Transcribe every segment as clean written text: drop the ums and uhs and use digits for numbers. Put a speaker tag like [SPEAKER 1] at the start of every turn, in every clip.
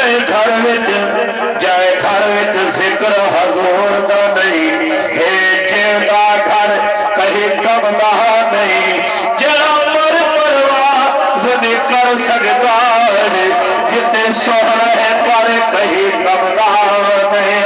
[SPEAKER 1] घर विच जाए घर विच जिक्र हजूर दा नहीं है जेदा घर कहीं कमदा नहीं जरा पर परवाज नहीं कर सकता जितने सोहना है पर कहीं कमदा नहीं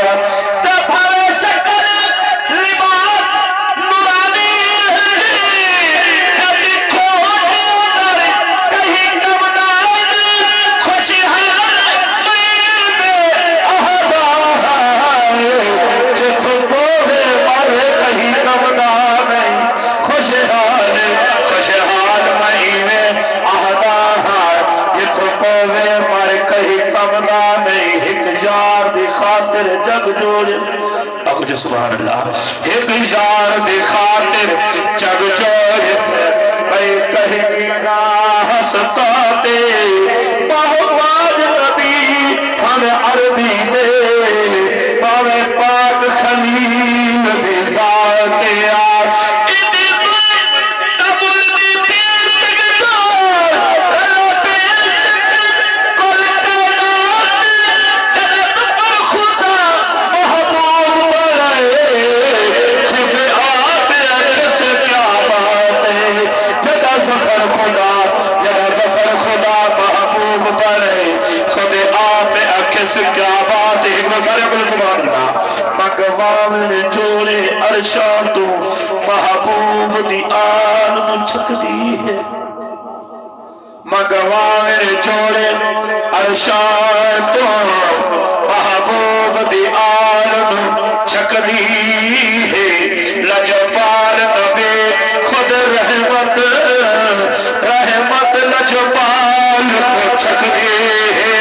[SPEAKER 1] जग जोड़े कुछ सुभान अल्लाह एक यार दी खातिर जग जोड़े भाई कहीं ना हंसताते बहुबाज नबी हमें अरबी दे बावे पाक खलील दे जाते क्या बात है सारे को सुभान अल्लाह मगवावन जोड़े अरशा तो महबूब दी आन छकदी है मगवावन जोड़े अरशा तो महबूब दी आन छकदी है लजपाल नबी खुद रहमत रहमत लजपाल को छकदी है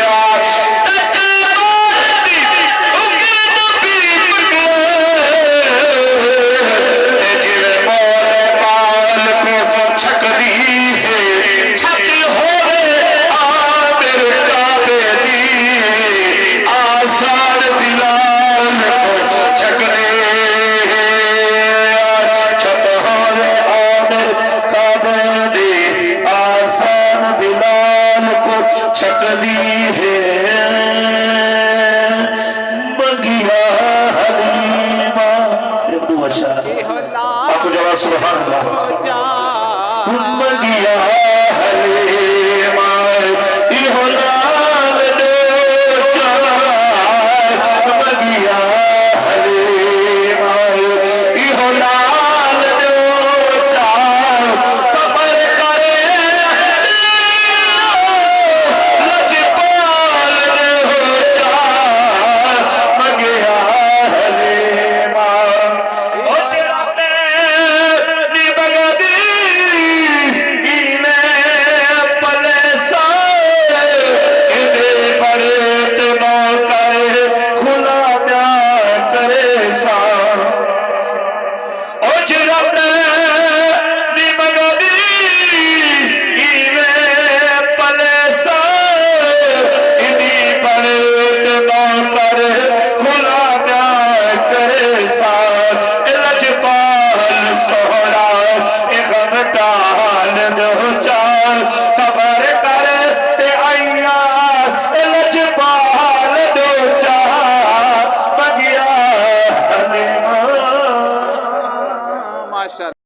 [SPEAKER 1] सुभान अल्लाह मगिया हलीमा इहो लाल दो चाय मगिया हलीमा इहो लाल दो चाय सफर करे लजपाल दो चाय मगिया हलीमा